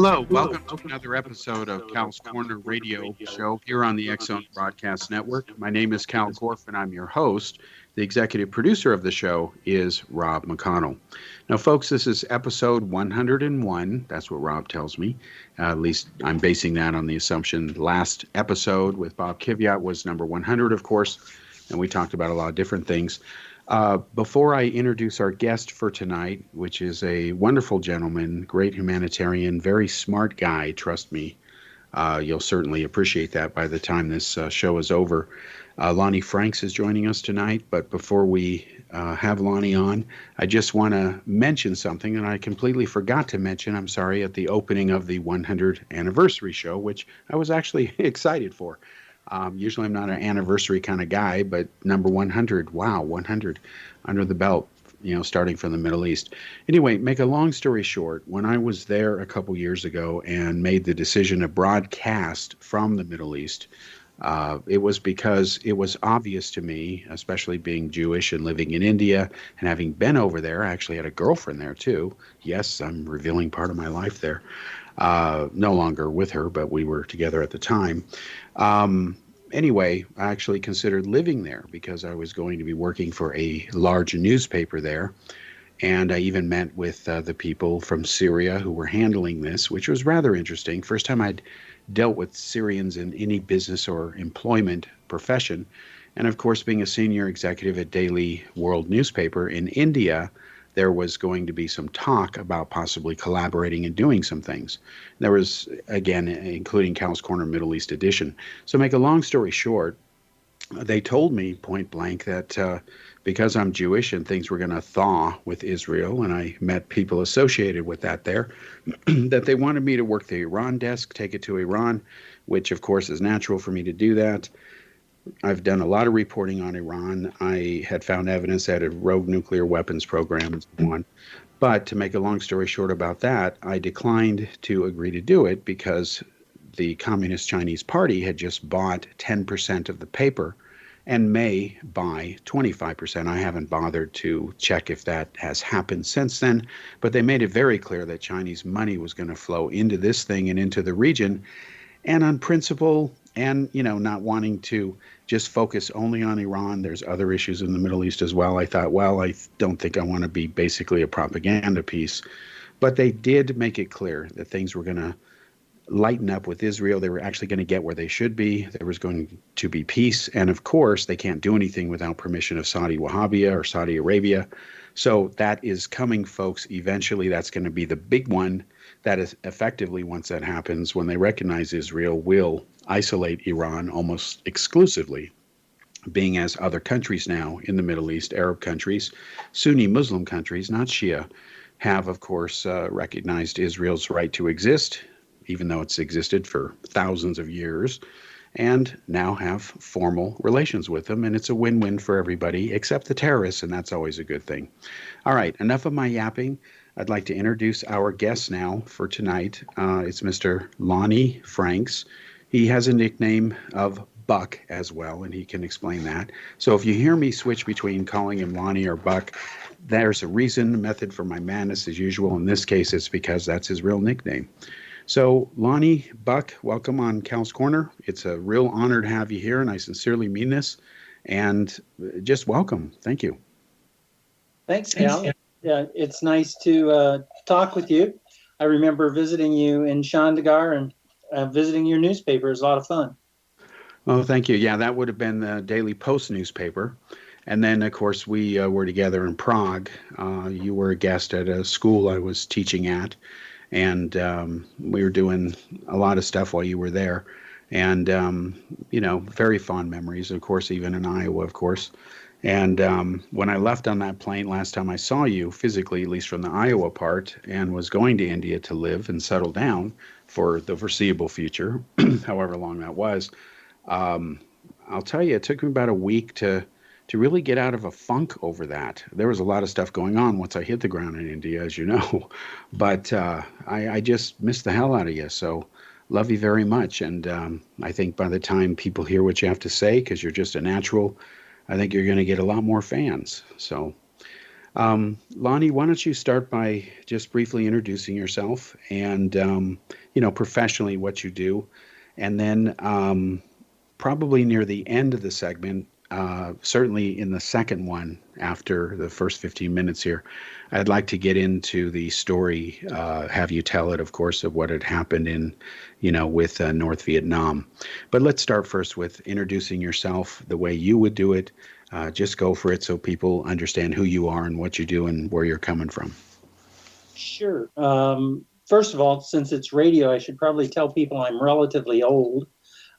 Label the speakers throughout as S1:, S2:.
S1: Hello, welcome to another episode of Cal's Corner Radio Show here on the X Zone Broadcast Network. My name is Kal Korff, and I'm your host. The executive producer of the show is Rob McConnell. Now, folks, this is episode 101. That's what Rob tells me. At least I'm basing that on the assumption last episode with Bob Kiviat was number 100, of course, and we talked about a lot of different things. Before I introduce our guest for tonight, which is a wonderful gentleman, great humanitarian, very smart guy, trust me, you'll certainly appreciate that by the time this show is over. Lonnie Franks is joining us tonight, but before we have Lonnie on, I just want to mention something that I completely forgot to mention, I'm sorry, at the opening of the 100th anniversary show, which I was actually excited for. Usually I'm not an anniversary kind of guy, but number 100, wow, 100 under the belt, starting from the Middle East. Anyway, make a long story short, when I was there a couple years ago and made the decision to broadcast from the Middle East, it was because it was obvious to me, especially being Jewish and living in India and having been over there. I actually had a girlfriend there too. Yes, I'm revealing part of my life there. No longer with her, but we were together at the time. Anyway, I actually considered living there because I was going to be working for a large newspaper there. And I even met with the people from Syria who were handling this, which was rather interesting. First time I'd dealt with Syrians in any business or employment profession. And of course, being a senior executive at Daily World newspaper in India, there was going to be some talk about possibly collaborating and doing some things. There was, again, including Cal's Corner Middle East edition. So make a long story short, they told me point blank that because I'm Jewish and things were going to thaw with Israel, and I met people associated with that there, that they wanted me to work the Iran desk, take it to Iran, which of course is natural for me to do that. I've done a lot of reporting on Iran. I had found evidence that a rogue nuclear weapons program and so on. But to make a long story short about that, I declined to agree to do it because the Communist Chinese Party had just bought 10% of the paper and may buy 25%. I haven't bothered to check if that has happened since then, but they made it very clear that Chinese money was going to flow into this thing and into the region. And on principle, and not wanting to just focus only on Iran, there's other issues in the Middle East as well. I thought, well, I don't think I want to be basically a propaganda piece. But they did make it clear that things were going to lighten up with Israel. They were actually going to get where they should be. There was going to be peace. And of course, they can't do anything without permission of Saudi Wahhabia or Saudi Arabia. So that is coming, folks. Eventually, that's going to be the big one. That is effectively, once that happens, when they recognize Israel, will isolate Iran almost exclusively, being as other countries now in the Middle East, Arab countries, Sunni Muslim countries, not Shia, have, of course, recognized Israel's right to exist, even though it's existed for thousands of years, and now have formal relations with them. And it's a win-win for everybody except the terrorists, and that's always a good thing. All right, enough of my yapping. I'd like to introduce our guest now for tonight. It's Mr. Lonnie Franks. He has a nickname of Buck as well, and he can explain that. So if you hear me switch between calling him Lonnie or Buck, there's a reason, method for my madness as usual. In this case, it's because that's his real nickname. So Lonnie, Buck, welcome on Cal's Corner. It's a real honor to have you here, and I sincerely mean this. And just welcome. Thank you.
S2: Thanks, Cal. Yeah, it's nice to talk with you. I remember visiting you in Chandigarh and visiting your newspaper. It was a lot of fun.
S1: Oh, thank you. Yeah, that would have been the Daily Post newspaper. And then, of course, we were together in Prague. You were a guest at a school I was teaching at. And we were doing a lot of stuff while you were there. And, very fond memories, of course, even in Iowa, of course. And when I left on that plane last time I saw you, physically, at least from the Iowa part, and was going to India to live and settle down for the foreseeable future, however long that was, I'll tell you, it took me about a week to really get out of a funk over that. There was a lot of stuff going on once I hit the ground in India, as you know, but I just missed the hell out of you. So love you very much. And I think by the time people hear what you have to say, because you're just a natural, I think you're going to get a lot more fans. So Lonnie, why don't you start by just briefly introducing yourself and, professionally what you do. And then probably near the end of the segment, certainly in the second one after the first 15 minutes here, I'd like to get into the story, have you tell it, of course, of what had happened with North Vietnam. But let's start first with introducing yourself the way you would do it. Just go for it so people understand who you are and what you do and where you're coming from.
S2: Sure. First of all, since it's radio, I should probably tell people I'm relatively old.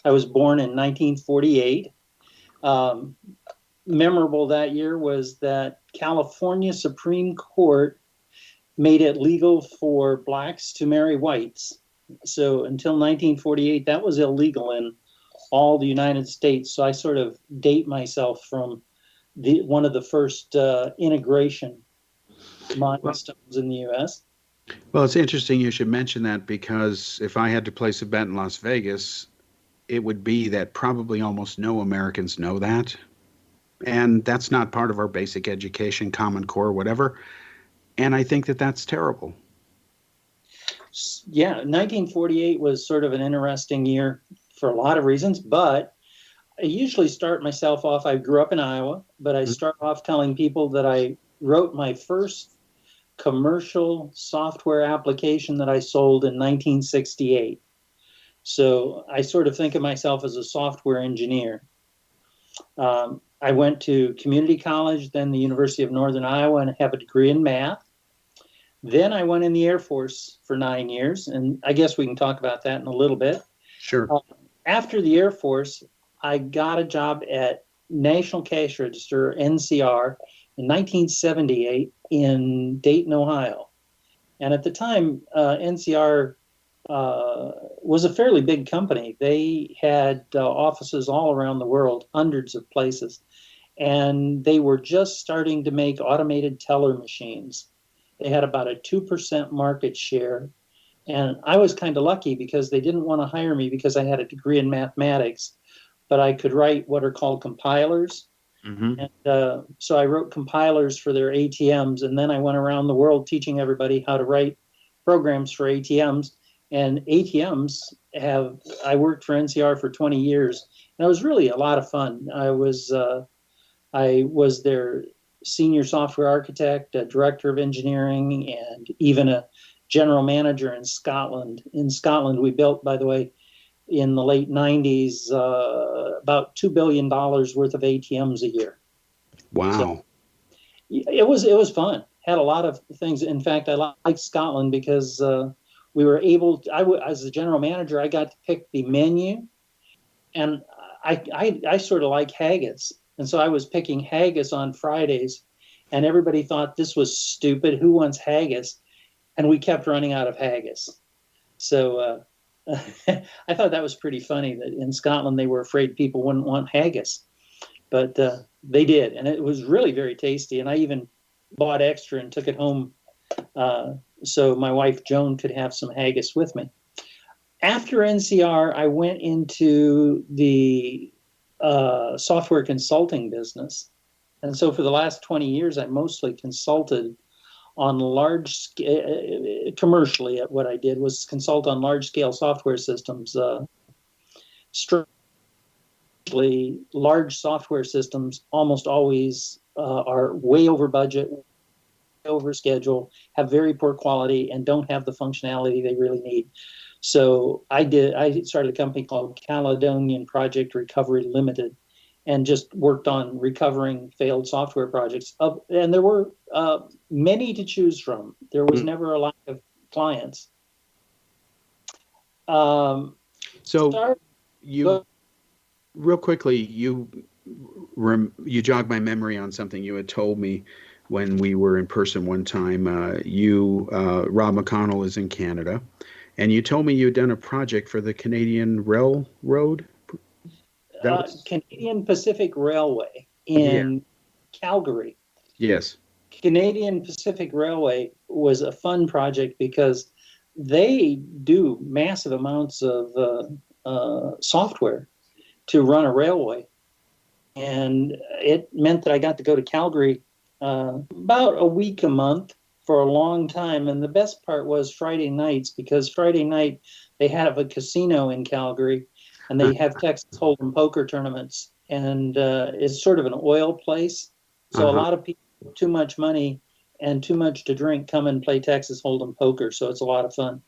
S2: I was born in 1948. Memorable that year was that California Supreme Court made it legal for blacks to marry whites. So until 1948, that was illegal in all the United States. So I sort of date myself from one of the first integration milestones in the U.S.
S1: Well, it's interesting you should mention that because if I had to place a bet in Las Vegas, it would be that probably almost no Americans know that. And that's not part of our basic education, Common Core, whatever. And I think that that's terrible.
S2: Yeah, 1948 was sort of an interesting year for a lot of reasons, but I usually start myself off. I grew up in Iowa, but I start off telling people that I wrote my first commercial software application that I sold in 1968. So I sort of think of myself as a software engineer. I went to community college, then the University of Northern Iowa, and have a degree in math. Then I went in the Air Force for 9 years, and I guess we can talk about that in a little bit.
S1: Sure.
S2: After the Air Force, I got a job at National Cash Register, NCR, in 1978 in Dayton, Ohio. And at the time, NCR was a fairly big company. They had offices all around the world, hundreds of places. And they were just starting to make automated teller machines. They had about a 2% market share. And I was kind of lucky because they didn't want to hire me because I had a degree in mathematics, but I could write what are called compilers.
S1: Mm-hmm.
S2: And so I wrote compilers for their ATMs. And then I went around the world teaching everybody how to write programs for ATMs. And ATMs I worked for NCR for 20 years. And it was really a lot of fun. I was their senior software architect, a director of engineering, and even a general manager in Scotland. In Scotland, we built, by the way, in the late 90s, about $2 billion worth of ATMs a year.
S1: Wow.
S2: So it was fun. Had a lot of things. In fact, I liked Scotland because we were able to, as the general manager, I got to pick the menu, and I sort of like haggis. And so I was picking haggis on Fridays, and everybody thought this was stupid. Who wants haggis? And we kept running out of haggis. So I thought that was pretty funny that in Scotland they were afraid people wouldn't want haggis. But they did, and it was really very tasty. And I even bought extra and took it home so my wife Joan could have some haggis with me. After NCR, I went into the software consulting business. And so for the last 20 years, I mostly consulted on large scale, commercially. What I did was consult on large scale software systems. Strictly large software systems almost always are way over budget, over schedule, have very poor quality, and don't have the functionality they really need. So I started a company called Caledonian Project Recovery Limited, and just worked on recovering failed software projects. And there were many to choose from. There was never a lack of clients.
S1: Real quickly, you jogged my memory on something you had told me when we were in person one time. Rob McConnell is in Canada, and you told me you had done a project for the Canadian Railroad.
S2: Canadian Pacific Railway in Calgary.
S1: Yes.
S2: Canadian Pacific Railway was a fun project because they do massive amounts of software to run a railway. And it meant that I got to go to Calgary about a week a month for a long time. And the best part was Friday nights, because Friday night they have a casino in Calgary and they have Texas Hold'em poker tournaments. And it's sort of an oil place. So a lot of people with too much money and too much to drink come and play Texas Hold'em poker. So it's a lot of fun.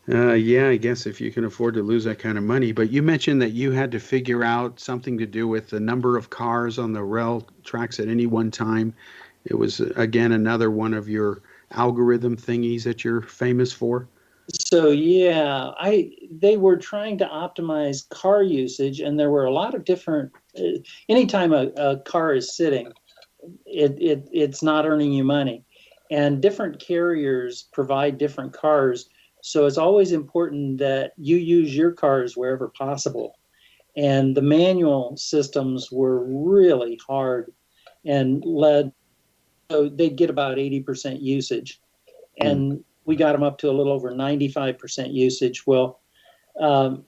S1: Yeah, I guess if you can afford to lose that kind of money. But you mentioned that you had to figure out something to do with the number of cars on the rail tracks at any one time. It was, again, another one of your algorithm thingies that you're famous for.
S2: So yeah, I they were trying to optimize car usage, and there were a lot of different. Anytime a car is sitting, it's not earning you money, and different carriers provide different cars. So it's always important that you use your cars wherever possible. And the manual systems were really hard and led so they'd get about 80% usage.
S1: Mm.
S2: And we got them up to a little over 95% usage. Well, um,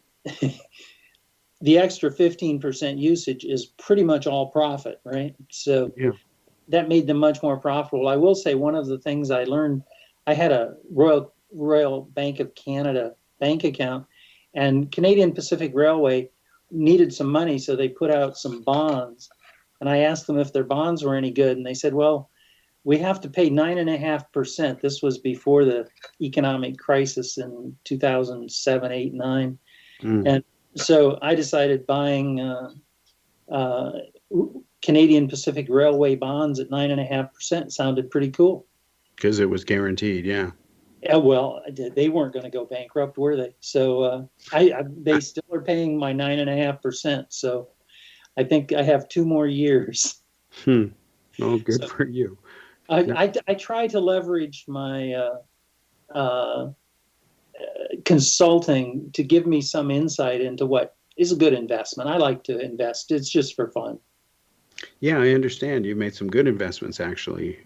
S2: the extra 15% usage is pretty much all profit, right? So
S1: Yeah.
S2: that made them much more profitable. I will say one of the things I learned, I had a Royal Bank of Canada bank account, and Canadian Pacific Railway needed some money, so they put out some bonds. And I asked them if their bonds were any good, and they said, well, we have to pay 9.5%. This was before the economic crisis in 2007, 8, 9.
S1: Mm.
S2: And so I decided buying uh, Canadian Pacific Railway bonds at 9.5% sounded pretty cool.
S1: Because it was guaranteed, yeah.
S2: Yeah, well, they weren't going to go bankrupt, were they? So they still are paying my 9.5%. So I think I have 2 more years.
S1: Oh, good
S2: So
S1: for you.
S2: I try to leverage my consulting to give me some insight into what is a good investment. I like to invest. It's just for fun.
S1: Yeah, I understand. You've made some good investments, actually.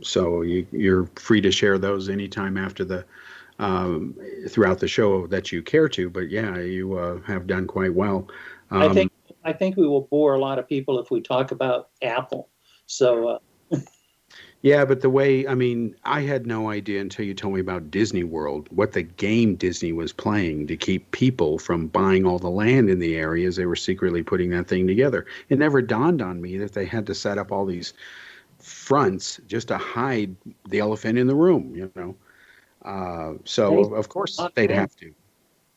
S1: So you're free to share those anytime after um, throughout the show that you care to. But yeah, you have done quite well.
S2: I
S1: Um,
S2: think I think we will bore a lot of people if we talk about Apple. So
S1: Yeah, but the way, I mean, I had no idea until you told me about Disney World, what the game Disney was playing to keep people from buying all the land in the areas they were secretly putting that thing together. It never dawned on me that they had to set up all these fronts just to hide the elephant in the room, you know. So
S2: they
S1: of course
S2: not
S1: they'd
S2: money.
S1: have to.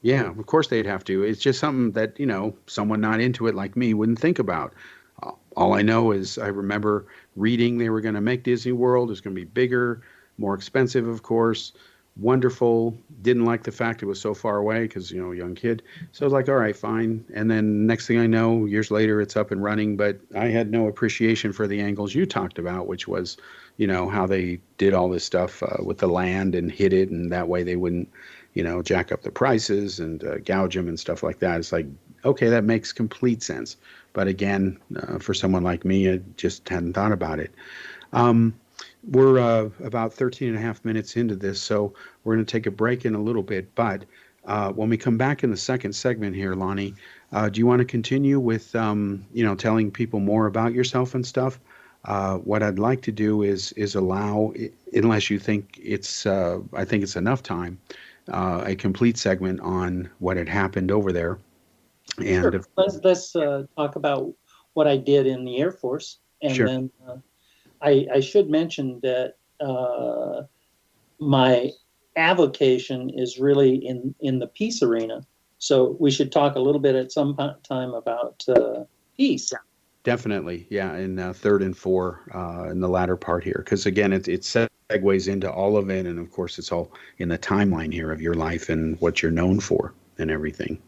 S1: Yeah, of course they'd have to. It's just something that, someone not into it like me wouldn't think about. All I know is I remember reading they were going to make Disney World. It's going to be bigger, more expensive, of course. Wonderful. Didn't like the fact it was so far away because, young kid. So I was like, all right, fine. And then next thing I know, years later, it's up and running. But I had no appreciation for the angles you talked about, which was, how they did all this stuff with the land and hid it. And that way they wouldn't, jack up the prices and gouge them and stuff like that. It's like, okay, that makes complete sense. But again, for someone like me, I just hadn't thought about it. Um, we're about 13 and a half minutes into this, so we're going to take a break in a little bit. But when we come back in the second segment here, Lonnie, do you want to continue with, telling people more about yourself and stuff? What I'd like to do is allow, unless you think I think it's enough time, a complete segment on what had happened over there. And
S2: Sure. Let's talk about what I did in the Air Force, and
S1: sure.
S2: then I should mention that my avocation is really in the peace arena. So we should talk a little bit at some time about peace.
S1: Definitely, yeah, in third and four in the latter part here, because again, it segues into all of it, and of course, it's all in the timeline here of your life and what you're known for and everything.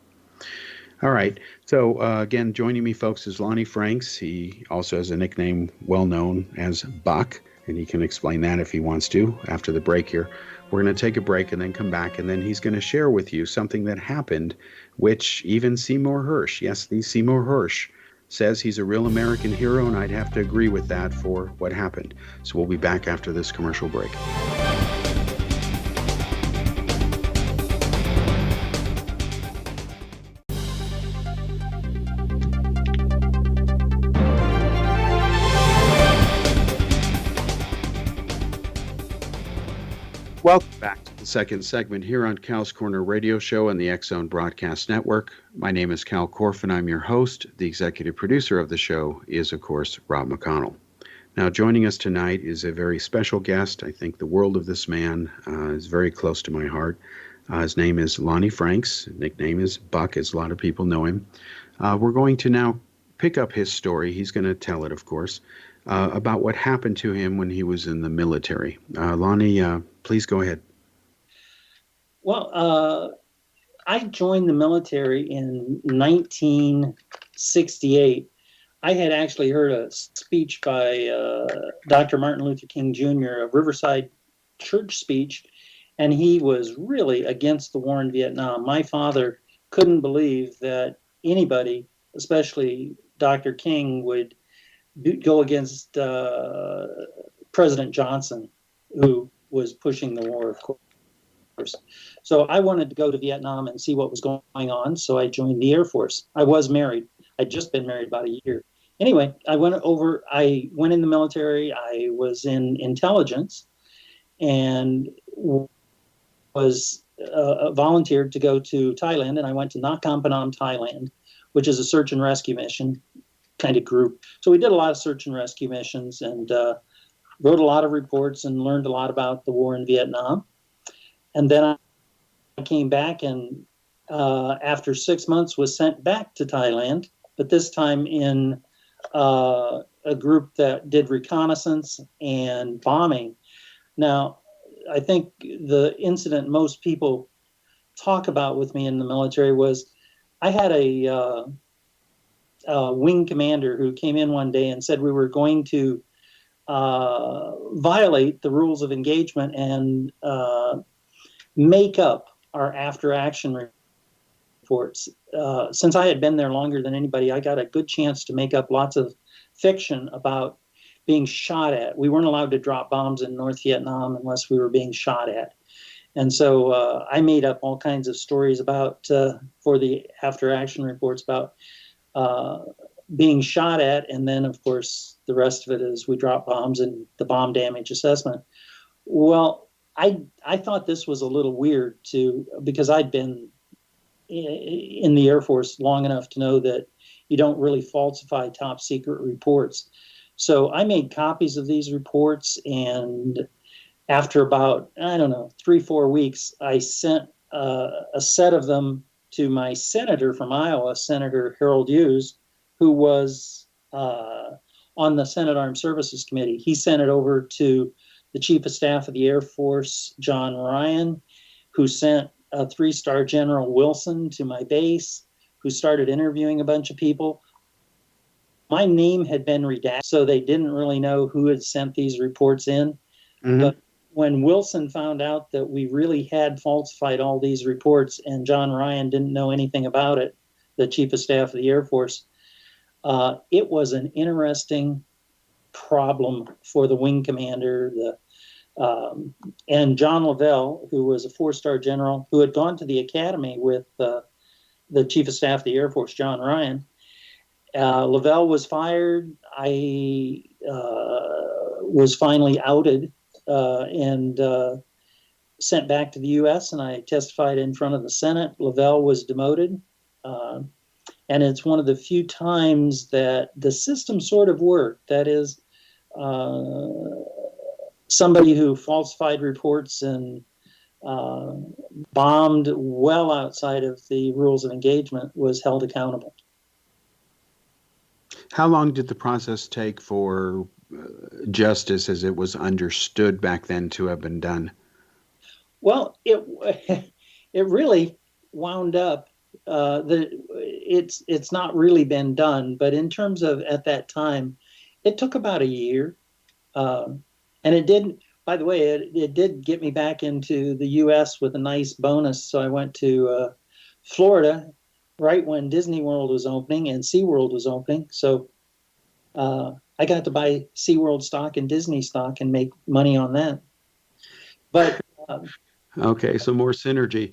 S1: All right, so again, joining me, folks, is Lonnie Franks. He also has a nickname well known as Buck, and he can explain that if he wants to after the break here. We're going to take a break and then come back, and then he's going to share with you something that happened, which even Seymour Hersh, yes, the Seymour Hersh, says he's a real American hero, and I'd have to agree with that for what happened. So we'll be back after this commercial break. Welcome back to the second segment here on Cal's Corner Radio Show and the X Zone Broadcast Network. My name is Kal Korff, and I'm your host. The executive producer of the show is, of course, Rob McConnell. Now, joining us tonight is a very special guest. I think the world of this man is very close to my heart. His name is Lonnie Franks. His nickname is Buck, as a lot of people know him. We're going to now pick up his story. He's going to tell it, of course, about what happened to him when he was in the military. Lonnie, please go ahead.
S2: Well, I joined the military in 1968. I had actually heard a speech by Dr. Martin Luther King Jr., a Riverside church speech, and he was really against the war in Vietnam. My father couldn't believe that anybody, especially Dr. King, would go against President Johnson, who was pushing the war, of course. So I wanted to go to Vietnam and see what was going on, so I joined the Air Force. I was married. I'd just been married about a year. Anyway, I went in the military. I was in intelligence and was volunteered to go to Thailand, and I went to Nakhon Phanom, Thailand, which is a search and rescue mission kind of group. So we did a lot of search and rescue missions and wrote a lot of reports and learned a lot about the war in Vietnam. And then I came back and after 6 months was sent back to Thailand, but this time in a group that did reconnaissance and bombing. Now, I think the incident most people talk about with me in the military was I had a wing commander who came in one day and said we were going to violate the rules of engagement and make up our after action reports. Since I had been there longer than anybody, I got a good chance to make up lots of fiction about being shot at. We weren't allowed to drop bombs in North Vietnam unless we were being shot at. And so I made up all kinds of stories about, for the after action reports, about being shot at. And then, of course, the rest of it is we drop bombs and the bomb damage assessment. Well, I thought this was a little weird too, because I'd been in the Air Force long enough to know that you don't really falsify top secret reports. So I made copies of these reports, and after about, 3-4 weeks, I sent a set of them to my senator from Iowa, Senator Harold Hughes, who was on the Senate Armed Services Committee. He sent it over to the Chief of Staff of the Air Force, John Ryan, who sent a 3-star General Wilson to my base, who started interviewing a bunch of people. My name had been redacted, so they didn't really know who had sent these reports in. Mm-hmm. But when Wilson found out that we really had falsified all these reports and John Ryan didn't know anything about it, the Chief of Staff of the Air Force, it was an interesting problem for the wing commander, and John Lavelle, who was a 4-star general who had gone to the academy with the Chief of Staff of the Air Force, John Ryan. Lavelle was fired. I was finally outed and sent back to the U.S., and I testified in front of the Senate. Lavelle was demoted. And it's one of the few times that the system sort of worked. That is, somebody who falsified reports and bombed well outside of the rules of engagement was held accountable.
S1: How long did the process take for justice as it was understood back then to have been done?
S2: Well, it really wound up. It's not really been done, but in terms of at that time, it took about a year, and it didn't. By the way, it did get me back into the U.S. with a nice bonus. So I went to Florida right when Disney World was opening and SeaWorld was opening. So I got to buy SeaWorld stock and Disney stock and make money on that. But
S1: okay, so more synergy.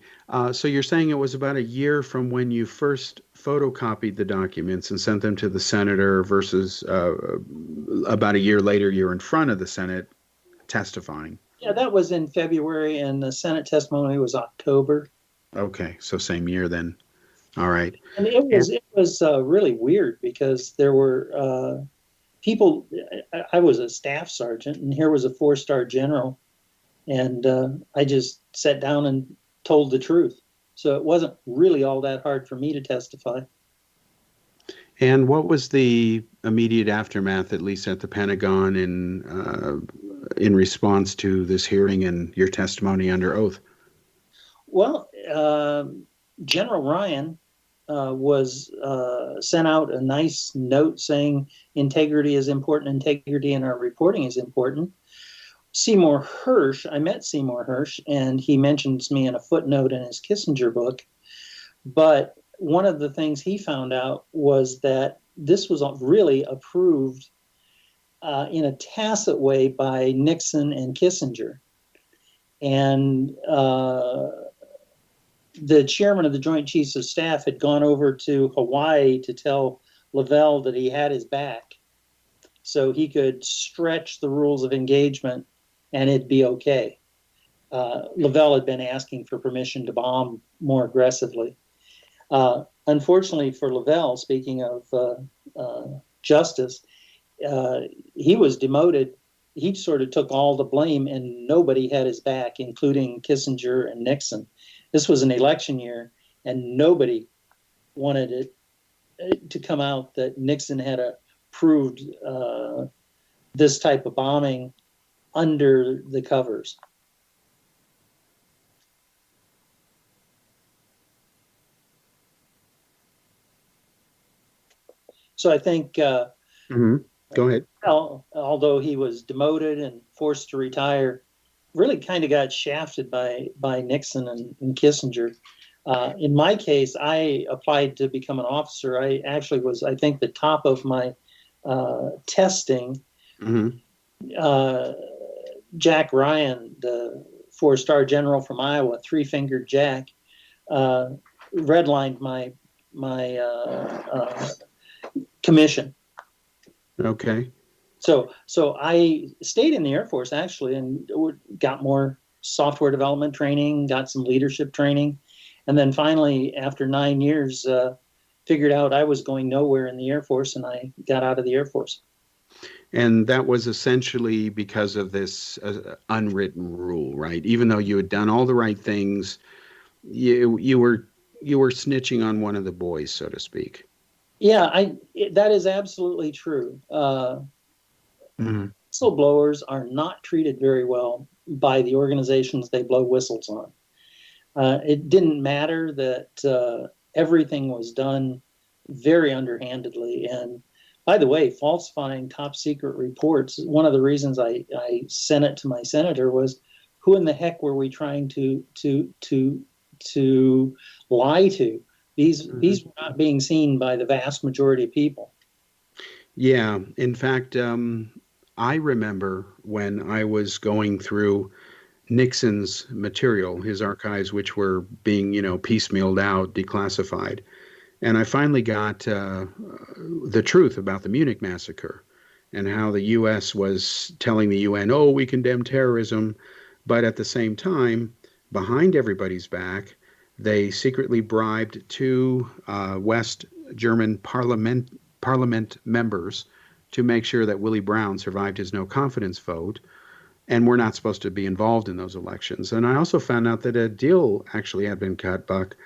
S1: So you're saying it was about a year from when you first photocopied the documents and sent them to the senator versus about a year later you're in front of the Senate testifying.
S2: Yeah, that was in February, and the Senate testimony was October.
S1: Okay, so same year then. All right.
S2: And it
S1: And
S2: was it was really weird because there were people. I was a staff sergeant, and here was a four-star general, and I just sat down and told the truth. So it wasn't really all that hard for me to testify.
S1: and what was the immediate aftermath, at least at the Pentagon, in response to this hearing and your testimony under oath?
S2: Well, General Ryan was sent out a nice note saying integrity is important, integrity in our reporting is important. Seymour Hersh, I met Seymour Hersh, and he mentions me in a footnote in his Kissinger book. But one of the things he found out was that this was really approved in a tacit way by Nixon and Kissinger. And the chairman of the Joint Chiefs of Staff had gone over to Hawaii to tell Lavelle that he had his back so he could stretch the rules of engagement and it'd be okay. Lavelle had been asking for permission to bomb more aggressively. Unfortunately for Lavelle, speaking of justice, he was demoted. He sort of took all the blame, and nobody had his back, including Kissinger and Nixon. This was an election year, and nobody wanted it to come out that Nixon had approved this type of bombing under the covers. So I think
S1: Mm-hmm. Go ahead.
S2: although he was demoted and forced to retire, really kind of got shafted by Nixon and Kissinger. In my case, I applied to become an officer. I actually was, I think, the top of my testing.
S1: Mm-hmm.
S2: Jack Ryan, the four-star general from Iowa, three-fingered Jack, redlined my commission.
S1: Okay.
S2: So I stayed in the Air Force actually, and got more software development training, got some leadership training, and then finally, after 9 years, figured out I was going nowhere in the Air Force, and I got out of the Air Force.
S1: And that was essentially because of this unwritten rule, right? Even though you had done all the right things, you were snitching on one of the boys, so to speak.
S2: Yeah, that is absolutely true.
S1: Mm-hmm.
S2: Whistleblowers are not treated very well by the organizations they blow whistles on. It didn't matter that everything was done very underhandedly. And by the way, falsifying top secret reports, one of the reasons I sent it to my senator was, who in the heck were we trying to lie to? These were not being seen by the vast majority of people.
S1: Yeah. In fact, I remember when I was going through Nixon's material, his archives, which were being, piecemealed out, declassified. And I finally got the truth about the Munich massacre and how the U.S. was telling the UN, oh, we condemn terrorism. But at the same time, behind everybody's back, they secretly bribed two West German parliament members to make sure that Willie Brown survived his no confidence vote, and we're not supposed to be involved in those elections. And I also found out that a deal actually had been cut, Buck,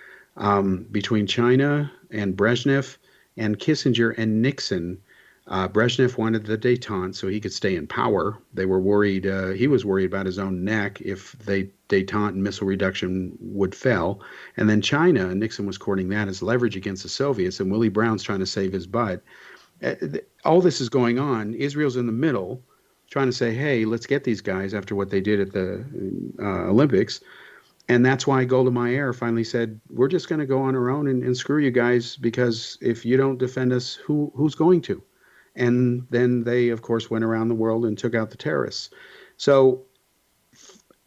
S1: between China and Brezhnev and Kissinger and Nixon. Brezhnev wanted the détente so he could stay in power. They were worried, he was worried about his own neck if they détente and missile reduction would fail. And then China, and Nixon was courting that as leverage against the Soviets, and Willie Brown's trying to save his butt. All this is going on. Israel's in the middle, trying to say, hey, let's get these guys after what they did at the Olympics. And that's why Golda Meir finally said, we're just going to go on our own and screw you guys, because if you don't defend us, who's going to? And then they, of course, went around the world and took out the terrorists. So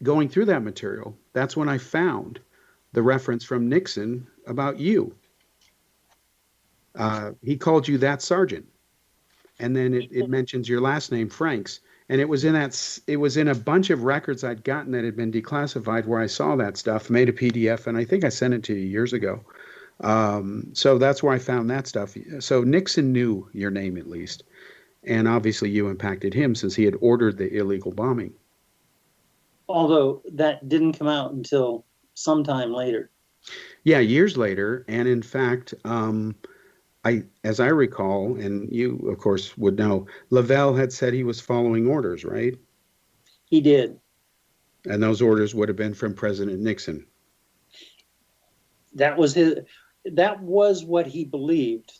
S1: going through that material, that's when I found the reference from Nixon about you. He called you that sergeant. And then it mentions your last name, Franks. And it was in a bunch of records I'd gotten that had been declassified where I saw that stuff, made a PDF, and I think I sent it to you years ago. So that's where I found that stuff. So Nixon knew your name at least, and obviously you impacted him since he had ordered the illegal bombing.
S2: Although that didn't come out until sometime later.
S1: Yeah, years later, and in fact, as I recall, and you of course would know, Lavelle had said he was following orders, right?
S2: He did.
S1: And those orders would have been from President Nixon.
S2: That was what he believed.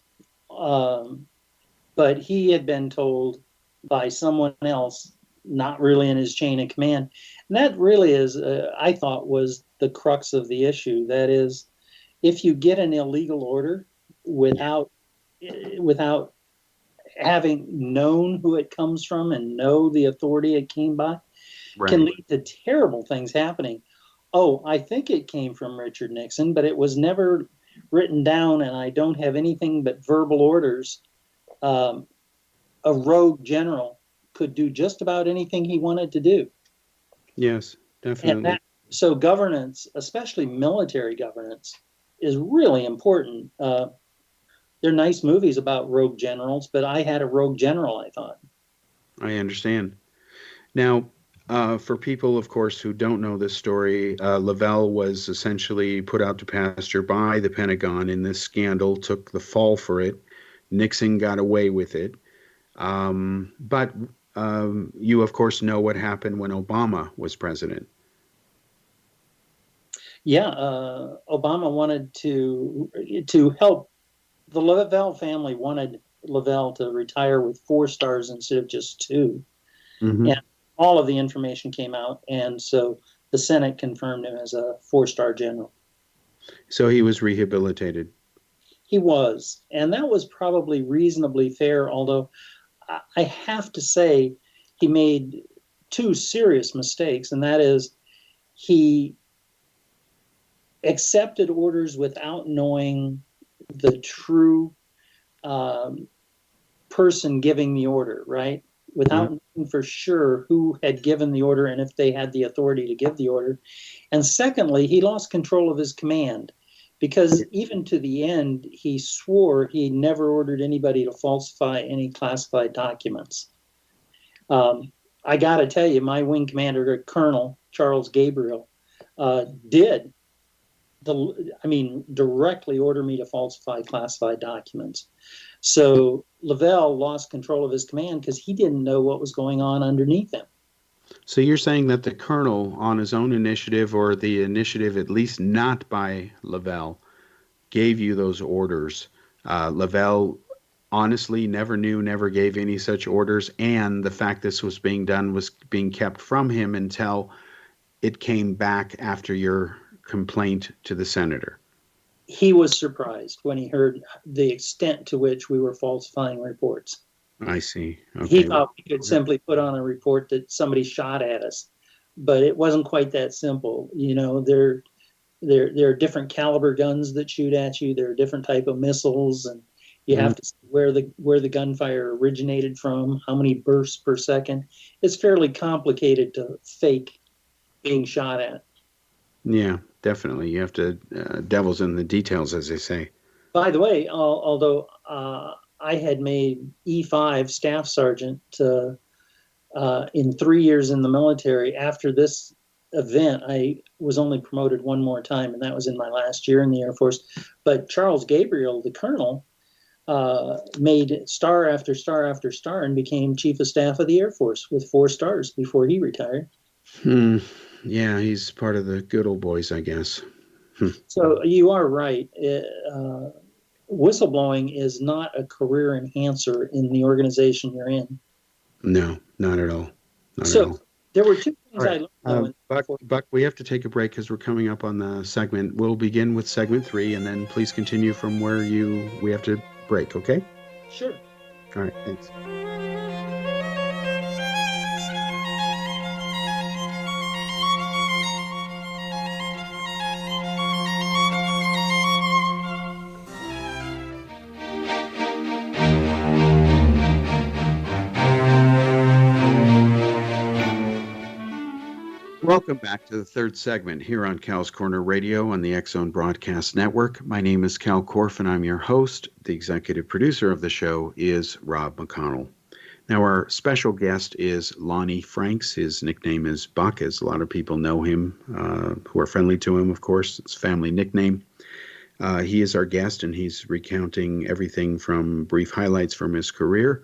S2: But he had been told by someone else, not really in his chain of command. And that really is, I thought, was the crux of the issue. That is, if you get an illegal order without having known who it comes from and know the authority it came by,
S1: Right.
S2: can lead to terrible things happening. Oh, I think it came from Richard Nixon, but it was never written down, and I don't have anything but verbal orders. A rogue general could do just about anything he wanted to do.
S1: Yes, definitely.
S2: So governance, especially military governance, is really important. They're nice movies about rogue generals, but I had a rogue general, I thought.
S1: I understand. Now, for people, of course, who don't know this story, Lavelle was essentially put out to pasture by the Pentagon in this scandal, took the fall for it. Nixon got away with it. But you, of course, know what happened when Obama was president.
S2: Yeah, Obama wanted to help. The Lavelle family wanted Lavelle to retire with 4 stars instead of just 2.
S1: Mm-hmm.
S2: And all of the information came out, and so the Senate confirmed him as a 4-star general.
S1: So he was rehabilitated.
S2: He was, and that was probably reasonably fair, although I have to say he made 2 serious mistakes, and that is he accepted orders without knowing the true person giving the order, right? Without knowing for sure who had given the order and if they had the authority to give the order. And secondly, he lost control of his command, because even to the end, he swore he never ordered anybody to falsify any classified documents. I got to tell you, my wing commander, Colonel Charles Gabriel, did directly order me to falsify classified documents. So Lavelle lost control of his command because he didn't know what was going on underneath him.
S1: So you're saying that the colonel, on his own initiative, or the initiative at least not by Lavelle, gave you those orders. Lavelle honestly never knew, never gave any such orders, and the fact this was being done was being kept from him until it came back after your complaint to the senator.
S2: He was surprised when he heard the extent to which we were falsifying reports.
S1: I see. Okay.
S2: He thought we could simply put on a report that somebody shot at us, but it wasn't quite that simple. You know, there are different caliber guns that shoot at you. There are different type of missiles, and you have to see where the gunfire originated from, how many bursts per second. It's fairly complicated to fake being shot at.
S1: Yeah, definitely. You have to devil's in the details, as they say.
S2: By the way, although I had made E5 staff sergeant in 3 years in the military, after this event, I was only promoted one more time, and that was in my last year in the Air Force. But Charles Gabriel, the colonel, made star after star after star and became chief of staff of the Air Force with 4 stars before he retired.
S1: Yeah, he's part of the good old boys, I guess.
S2: So you are right. Whistleblowing is not a career enhancer in the organization you're in.
S1: No, not at all. Not
S2: so
S1: at all.
S2: There were 2 things
S1: Right.
S2: I learned.
S1: Buck, we have to take a break because we're coming up on the segment. We'll begin with segment 3, and then please continue from where we have to break, okay?
S2: Sure.
S1: All right, thanks. Welcome back to the third segment here on Cal's Corner Radio on the X Zone Broadcast Network. My name is Kal Korff, and I'm your host. The executive producer of the show is Rob McConnell. Now, our special guest is Lonnie Franks. His nickname is Buck, as a lot of people know him, who are friendly to him, of course. It's a family nickname. He is our guest, and he's recounting everything from brief highlights from his career,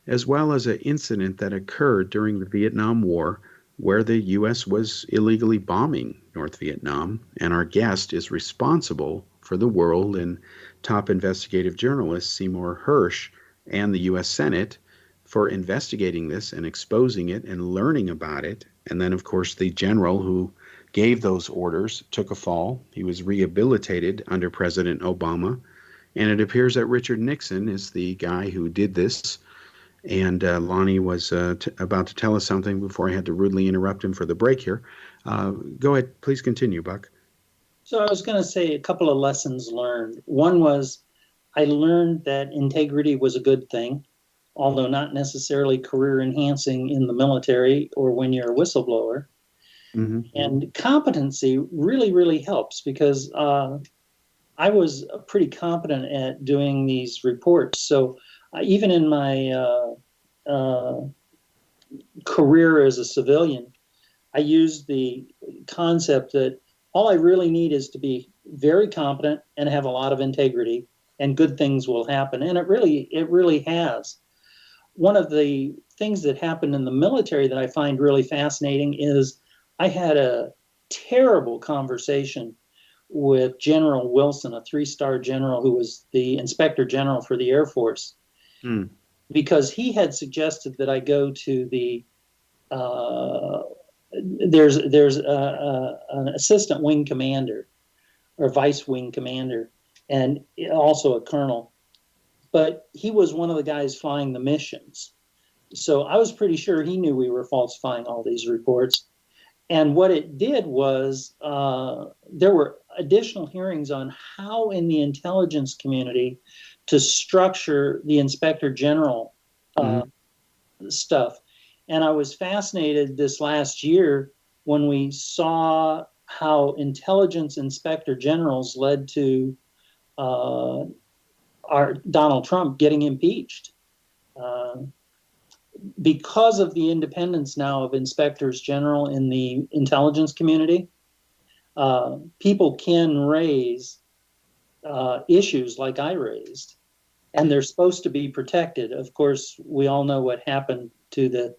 S1: as well as an incident that occurred during the Vietnam War, where the U.S. was illegally bombing North Vietnam, and our guest is responsible for the world and top investigative journalist Seymour Hersh and the U.S. Senate for investigating this and exposing it and learning about it. And then, of course, the general who gave those orders took a fall. He was rehabilitated under President Obama, and it appears that Richard Nixon is the guy who did this. And Lonnie was about to tell us something before I had to rudely interrupt him for the break here. Go ahead. Please continue, Buck.
S2: So I was going to say a couple of lessons learned. One was I learned that integrity was a good thing, although not necessarily career enhancing in the military or when you're a whistleblower. Mm-hmm. And competency really, really helps because I was pretty competent at doing these reports. So even in my career as a civilian, I used the concept that all I really need is to be very competent and have a lot of integrity, and good things will happen. And it really has. One of the things that happened in the military that I find really fascinating is I had a terrible conversation with General Wilson, a 3-star general who was the Inspector General for the Air Force. Because he had suggested that I go to the there's an assistant wing commander or vice wing commander and also a colonel, but he was one of the guys flying the missions. So I was pretty sure he knew we were falsifying all these reports. And what it did was there were additional hearings on how in the intelligence community to structure the Inspector General stuff. And I was fascinated this last year when we saw how intelligence inspector generals led to our Donald Trump getting impeached. Because of the independence now of inspectors general in the intelligence community, people can raise issues like I raised, and they're supposed to be protected. Of course, we all know what happened to the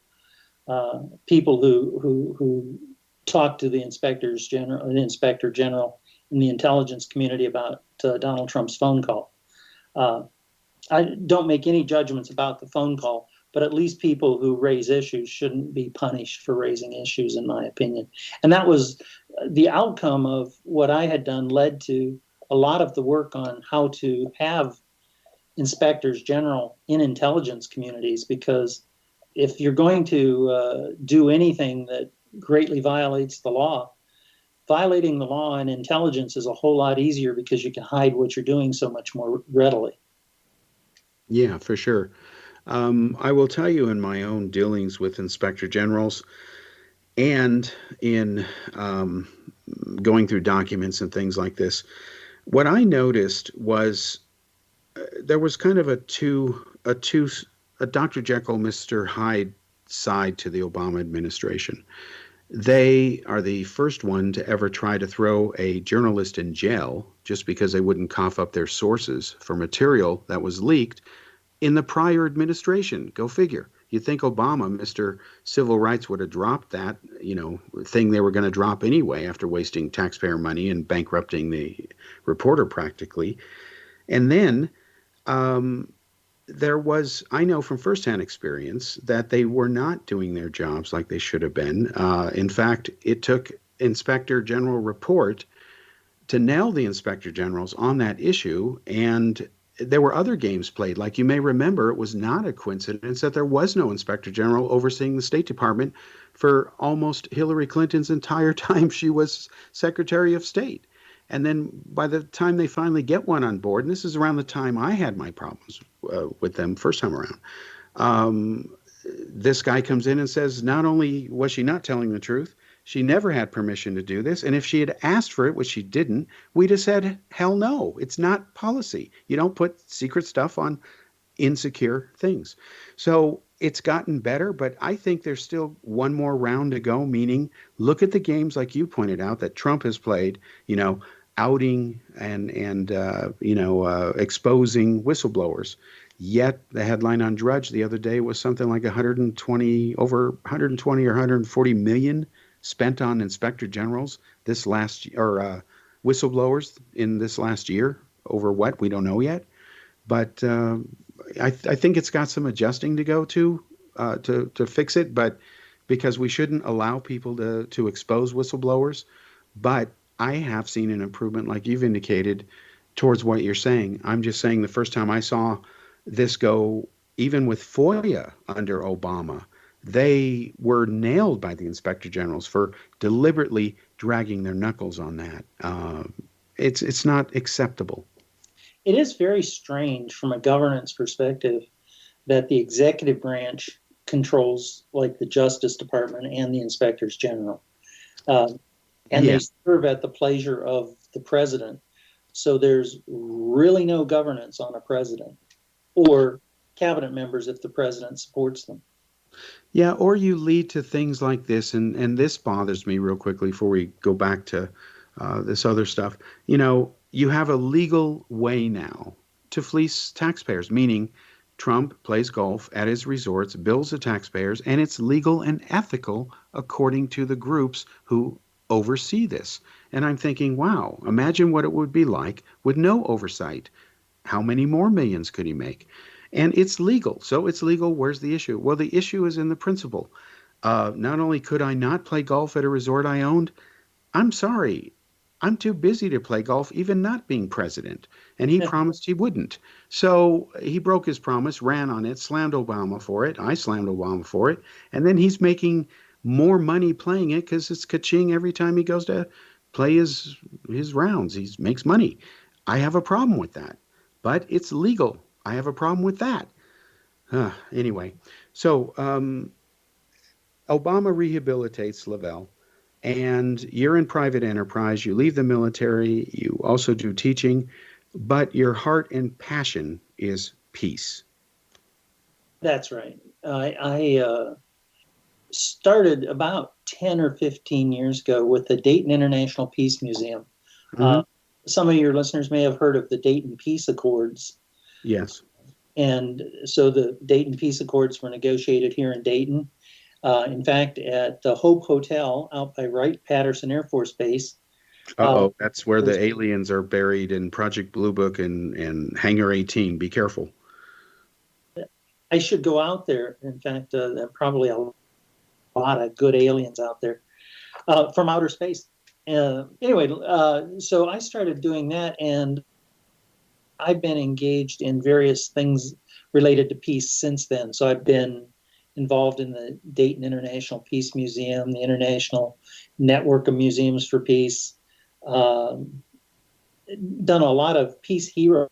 S2: people who talked to the inspector general in the intelligence community about Donald Trump's phone call. I don't make any judgments about the phone call, but at least people who raise issues shouldn't be punished for raising issues, in my opinion. And that was the outcome of what I had done led to a lot of the work on how to have inspectors general in intelligence communities, because if you're going to do anything that greatly violates the law, violating the law in intelligence is a whole lot easier because you can hide what you're doing so much more readily.
S1: Yeah, for sure. I will tell you in my own dealings with inspector generals and in going through documents and things like this, what I noticed was there was kind of a Dr. Jekyll, Mr. Hyde side to the Obama administration. They are the first one to ever try to throw a journalist in jail just because they wouldn't cough up their sources for material that was leaked in the prior administration. Go figure. You'd think Obama, Mr. Civil Rights, would have dropped that, thing they were going to drop anyway after wasting taxpayer money and bankrupting the reporter practically. And then I know from firsthand experience that they were not doing their jobs like they should have been. In fact, it took Inspector General report to nail the Inspector Generals on that issue, and there were other games played. Like you may remember, it was not a coincidence that there was no Inspector General overseeing the State Department for almost Hillary Clinton's entire time she was Secretary of State. And then by the time they finally get one on board, and this is around the time I had my problems with them first time around, this guy comes in and says not only was she not telling the truth, She never had permission to do this. And if she had asked for it, which she didn't, we'd have said, hell no, it's not policy. You don't put secret stuff on insecure things. So it's gotten better, but I think there's still one more round to go, meaning look at the games like you pointed out that Trump has played, outing and exposing whistleblowers. Yet the headline on Drudge the other day was something like 120 over 120 or 140 million spent on inspector generals this last or whistleblowers in this last year over what we don't know yet. But I think it's got some adjusting to go to fix it. But because we shouldn't allow people to expose whistleblowers, but I have seen an improvement, like you've indicated, towards what you're saying. I'm just saying the first time I saw this go, even with FOIA under Obama, they were nailed by the inspector generals for deliberately dragging their knuckles on that. It's not acceptable.
S2: It is very strange from a governance perspective that the executive branch controls like the Justice Department and the inspectors general. And
S1: Yeah.
S2: they serve at the pleasure of the president. So there's really no governance on a president or cabinet members if the president supports them.
S1: Yeah, or you lead to things like this, and this bothers me real quickly before we go back to this other stuff. You have a legal way now to fleece taxpayers, meaning Trump plays golf at his resorts, bills the taxpayers, and it's legal and ethical according to the groups who oversee this. And I'm thinking, wow, imagine what it would be like with no oversight. How many more millions could he make? And it's legal. So it's legal. Where's the issue? Well, the issue is in the principle. Not only could I not play golf at a resort I owned, I'm sorry. I'm too busy to play golf, even not being president. And he promised he wouldn't. So he broke his promise, ran on it, slammed Obama for it. I slammed Obama for it. And then he's making more money playing it because it's ka-ching every time he goes to play his rounds. He makes money. I have a problem with that. But it's legal. I have a problem with that. Anyway, so Obama rehabilitates Lavelle, and you're in private enterprise. You leave the military. You also do teaching, but your heart and passion is peace.
S2: That's right. I started about 10 or 15 years ago with the Dayton International Peace Museum.
S1: Mm-hmm.
S2: Some of your listeners may have heard of the Dayton Peace Accords.
S1: Yes.
S2: And so the Dayton Peace Accords were negotiated here in Dayton. In fact, at the Hope Hotel out by Wright-Patterson Air Force Base.
S1: Uh-oh, that's where the aliens are buried in Project Blue Book and Hangar 18. Be careful.
S2: I should go out there. In fact, there are probably a lot of good aliens out there from outer space. Anyway, so I started doing that, and I've been engaged in various things related to peace since then. So I've been involved in the Dayton International Peace Museum, the International Network of Museums for Peace, done a lot of peace hero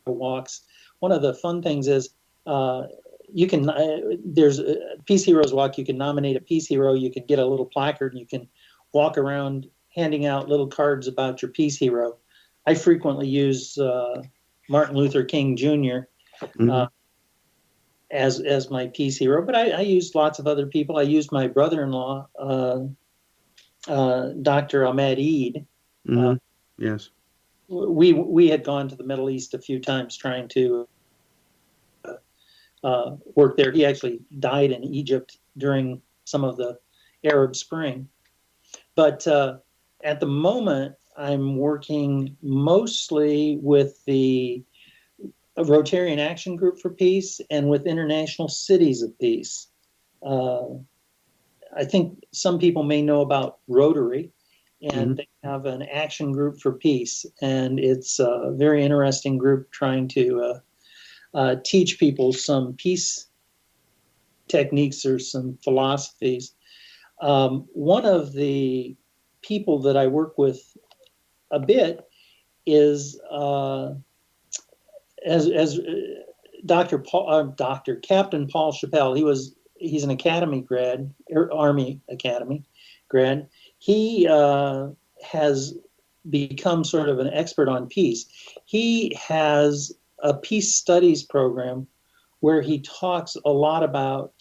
S2: walks. One of the fun things is you can, there's a Peace Heroes Walk, you can nominate a peace hero, you can get a little placard, and you can walk around handing out little cards about your peace hero. I frequently use Martin Luther King Jr.
S1: Mm-hmm.
S2: As my peace hero, but I used lots of other people. I used my brother-in-law, Dr. Ahmed Eid.
S1: Mm-hmm. Yes.
S2: We had gone to the Middle East a few times trying to work there. He actually died in Egypt during some of the Arab Spring. But at the moment, I'm working mostly with the Rotarian Action Group for Peace and with International Cities of Peace. I think some people may know about Rotary, and they have an action group for peace. And it's a very interesting group trying to teach people some peace techniques or some philosophies. One of the people that I work with a bit is as Captain Paul Chappelle. He's an academy grad, Army Academy grad. He has become sort of an expert on peace. He has a peace studies program where he talks a lot about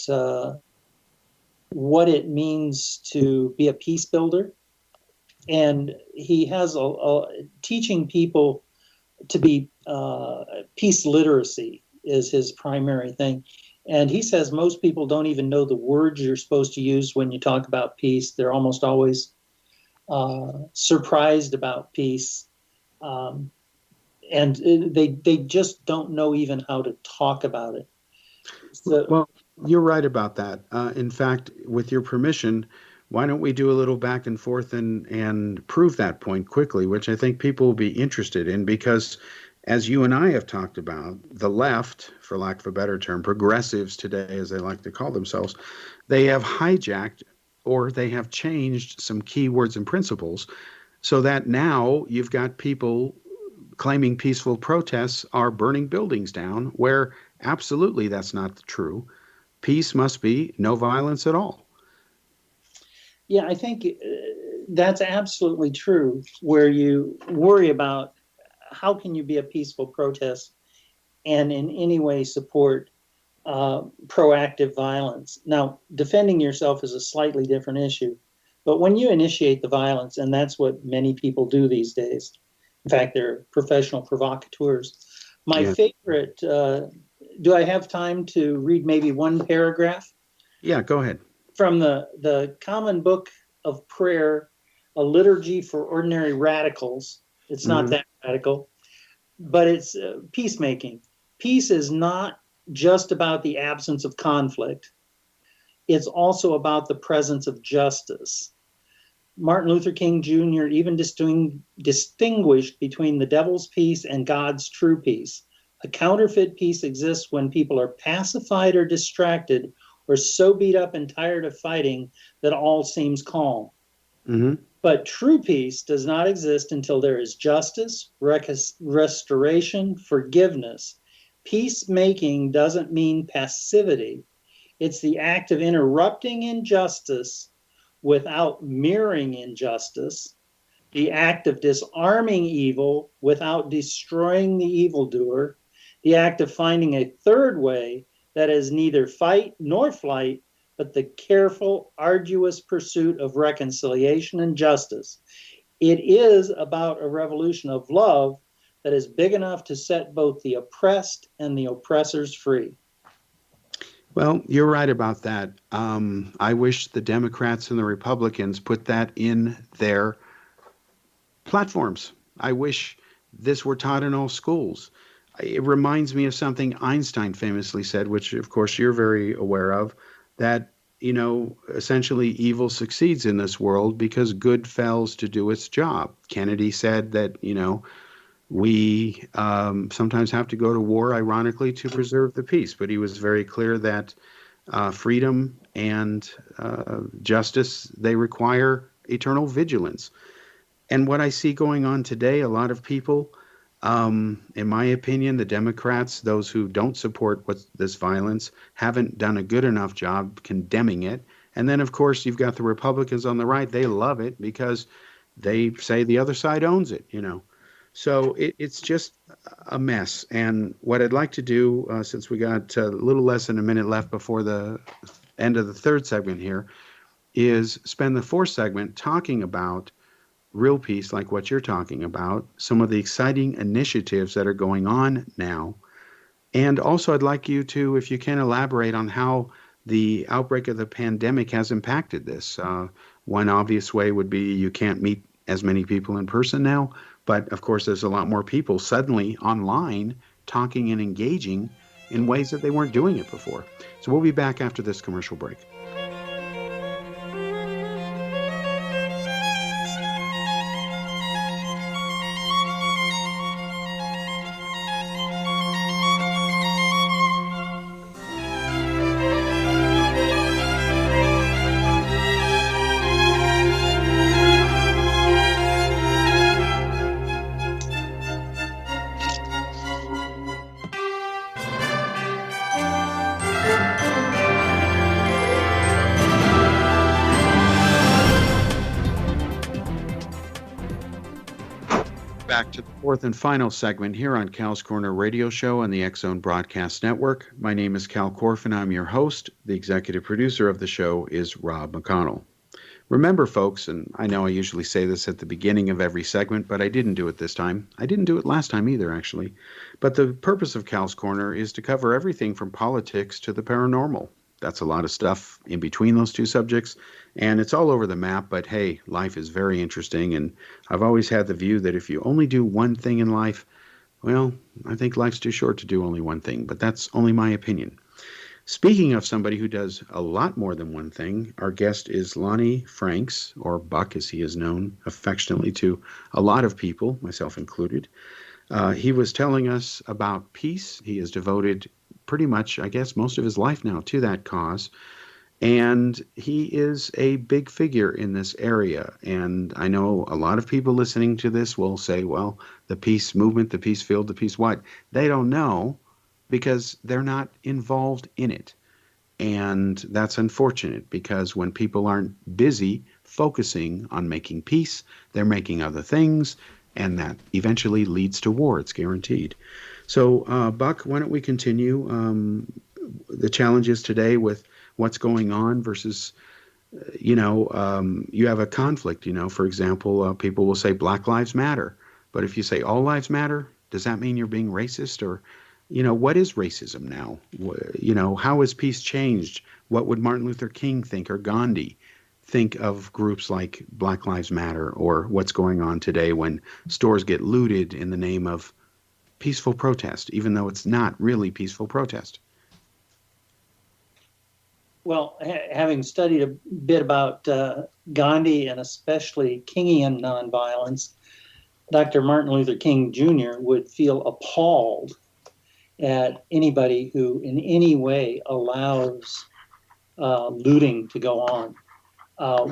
S2: what it means to be a peace builder. And he has teaching people to be peace literacy is his primary thing. And he says most people don't even know the words you're supposed to use when you talk about peace. They're almost always surprised about peace. And they just don't know even how to talk about it. So,
S1: Well, you're right about that. In fact, with your permission, why don't we do a little back and forth and prove that point quickly, which I think people will be interested in because, as you and I have talked about, the left, for lack of a better term, progressives today, as they like to call themselves, they have hijacked or they have changed some key words and principles so that now you've got people claiming peaceful protests are burning buildings down, where absolutely that's not true. Peace must be no violence at all.
S2: yeah, I think that's absolutely true. Where you worry about how can you be a peaceful protest and in any way support proactive violence. Now, defending yourself is a slightly different issue, but when you initiate the violence, and that's what many people do these days. In fact, they're professional provocateurs. My
S1: Yeah.
S2: favorite. Do I have time to read maybe one paragraph
S1: Yeah, go ahead.
S2: from the Common Book of Prayer, a liturgy for ordinary radicals? It's not
S1: Hmm.
S2: that radical, but it's peacemaking. Peace is not just about the absence of conflict. It's also about the presence of justice. Martin Luther King Jr. even distinguished between the devil's peace and God's true peace. A counterfeit peace exists when people are pacified or distracted or so beat up and tired of fighting that all seems calm.
S1: Hmm.
S2: But true peace does not exist until there is justice, restoration, forgiveness. Peacemaking doesn't mean passivity. It's the act of interrupting injustice without mirroring injustice, the act of disarming evil without destroying the evildoer, the act of finding a third way that is neither fight nor flight, but the careful, arduous pursuit of reconciliation and justice. It is about a revolution of love that is big enough to set both the oppressed and the oppressors free.
S1: Well, you're right about that. I wish the Democrats and the Republicans put that in their platforms. I wish this were taught in all schools. It reminds me of something Einstein famously said, which of course you're very aware of, that, essentially evil succeeds in this world because good fails to do its job. Kennedy said that, we sometimes have to go to war, ironically, to preserve the peace. But he was very clear that freedom and justice, they require eternal vigilance. And what I see going on today, a lot of people, in my opinion, the Democrats, those who don't support this violence, haven't done a good enough job condemning it. And then, of course, you've got the Republicans on the right. They love it because they say the other side owns it. So it's just a mess. And what I'd like to do, since we got a little less than a minute left before the end of the third segment here, is spend the fourth segment talking about real peace, like what you're talking about, some of the exciting initiatives that are going on now. And also, I'd like you to, if you can, elaborate on how the outbreak of the pandemic has impacted this. One obvious way would be you can't meet as many people in person now, but of course, there's a lot more people suddenly online talking and engaging in ways that they weren't doing it before. So we'll be back after this commercial break. back to the fourth and final segment here on Cal's Corner Radio Show on the X Zone Broadcast Network. My name is Kal Korff, and I'm your host. The executive producer of the show is Rob McConnell. Remember, folks, and I know I usually say this at the beginning of every segment, but I didn't do it this time. I didn't do it last time either, actually. But the purpose of Cal's Corner is to cover everything from politics to the paranormal. That's a lot of stuff in between those two subjects, and it's all over the map, but hey, life is very interesting, and I've always had the view that if you only do one thing in life, well, I think life's too short to do only one thing, but that's only my opinion. Speaking of somebody who does a lot more than one thing, our guest is Lonnie Franks, or Buck as he is known affectionately to a lot of people, myself included. He was telling us about peace. He has devoted pretty much, I guess, most of his life now to that cause. And he is a big figure in this area. And I know a lot of people listening to this will say, well, the peace movement, the peace field, the peace what? They don't know because they're not involved in it. And that's unfortunate because when people aren't busy focusing on making peace, they're making other things. And that eventually leads to war. It's guaranteed. So, Buck, why don't we continue the challenges today with what's going on versus, you have a conflict, for example, people will say Black Lives Matter. But if you say all lives matter, does that mean you're being racist? Or, what is racism now? How has peace changed? What would Martin Luther King think or Gandhi think of groups like Black Lives Matter, or what's going on today when stores get looted in the name of peaceful protest, even though it's not really peaceful protest?
S2: Well, having studied a bit about Gandhi and especially Kingian nonviolence, Dr. Martin Luther King Jr. would feel appalled at anybody who in any way allows looting to go on.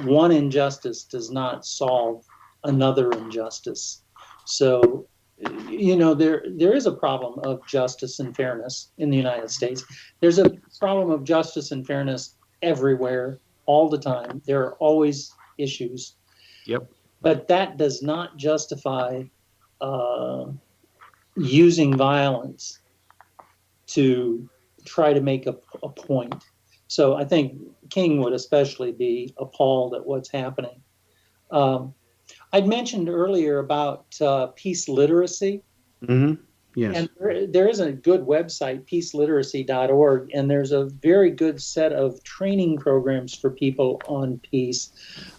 S2: One injustice does not solve another injustice. So, there is a problem of justice and fairness in the United States. There's a problem of justice and fairness everywhere, all the time. There are always issues.
S1: Yep.
S2: But that does not justify using violence to try to make a point. So I think King would especially be appalled at what's happening. I'd mentioned earlier about peace literacy.
S1: Mm-hmm. Yes.
S2: And there is a good website, peaceliteracy.org, and there's a very good set of training programs for people on peace.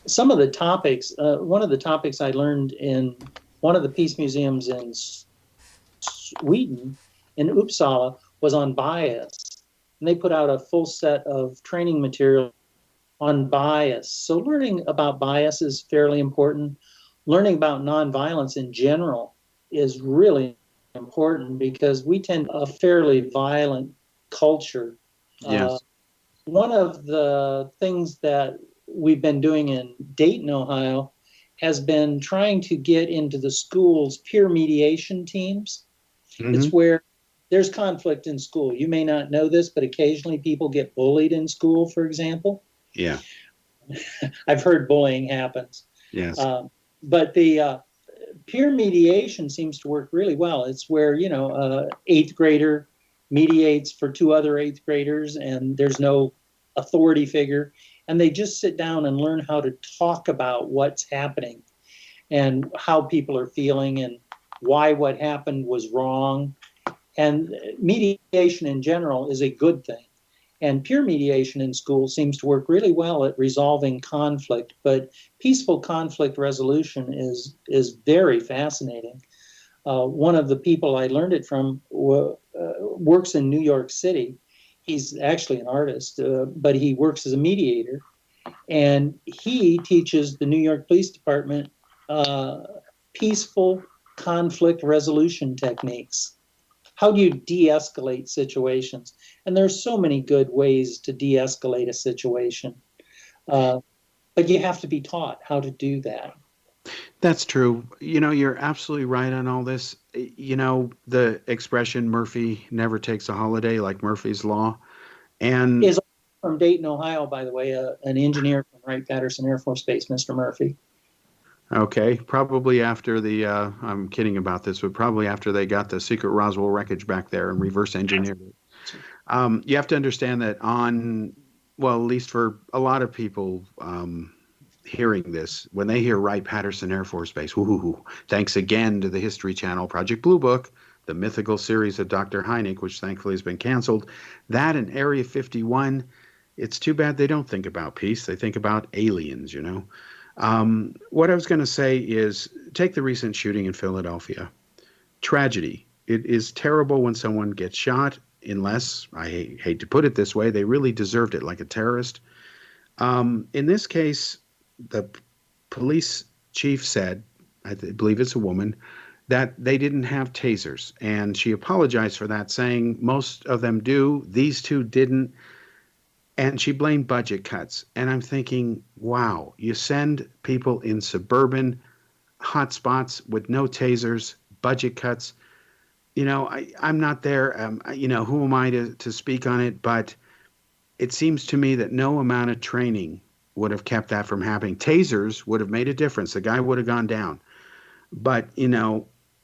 S2: Some of the topics, one of the topics I learned in one of the peace museums in Sweden, in Uppsala, was on bias. And they put out a full set of training material on bias. So learning about bias is fairly important. Learning about nonviolence in general is really important because we tend a fairly violent culture.
S1: Yes.
S2: One of the things that we've been doing in Dayton, Ohio, has been trying to get into the schools peer mediation teams. Mm-hmm. It's where there's conflict in school. You may not know this, but occasionally people get bullied in school, for example.
S1: Yeah.
S2: I've heard bullying happens.
S1: Yes.
S2: But the peer mediation seems to work really well. It's where, eighth grader mediates for two other eighth graders and there's no authority figure. And they just sit down and learn how to talk about what's happening and how people are feeling and why what happened was wrong. And mediation in general is a good thing. And peer mediation in school seems to work really well at resolving conflict, but peaceful conflict resolution is very fascinating. One of the people I learned it from works in New York City. He's actually an artist, but he works as a mediator. And he teaches the New York Police Department peaceful conflict resolution techniques. How do you de-escalate situations? And there's so many good ways to de-escalate a situation. But you have to be taught how to do that.
S1: That's true. You're absolutely right on all this. The expression Murphy never takes a holiday, like Murphy's Law. And
S2: is from Dayton, Ohio, by the way, an engineer from Wright-Patterson Air Force Base, Mr. Murphy.
S1: Okay, probably after I'm kidding about this, but probably after they got the secret Roswell wreckage back there and reverse engineered it. You have to understand that well, at least for a lot of people hearing this, when they hear Wright-Patterson Air Force Base, whoo, thanks again to the History Channel, Project Blue Book, the mythical series of Dr. Hynek, which thankfully has been canceled, that and Area 51, it's too bad they don't think about peace. They think about aliens, you know. What I was going to say is take the recent shooting in Philadelphia. Tragedy. It is terrible when someone gets shot, unless, I hate to put it this way, they really deserved it, like a terrorist. In this case, the police chief said, I believe it's a woman, that they didn't have tasers. And she apologized for that, saying most of them do. These two didn't. And she blamed budget cuts. And I'm thinking, wow, you send people in suburban hotspots with no tasers, budget cuts. I'm not there. Who am I to speak on it? But it seems to me that no amount of training would have kept that from happening. Tasers would have made a difference. The guy would have gone down. But,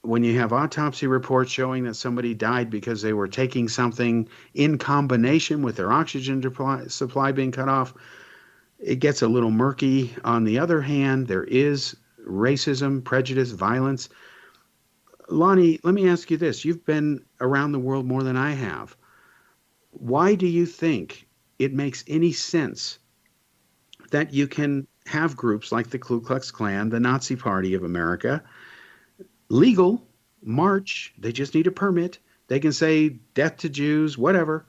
S1: when you have autopsy reports showing that somebody died because they were taking something in combination with their oxygen supply being cut off, it gets a little murky. On the other hand, there is racism, prejudice, violence. Lonnie, let me ask you this. You've been around the world more than I have. Why do you think it makes any sense that you can have groups like the Ku Klux Klan, the Nazi Party of America, legal, march, they just need a permit. They can say death to Jews, whatever,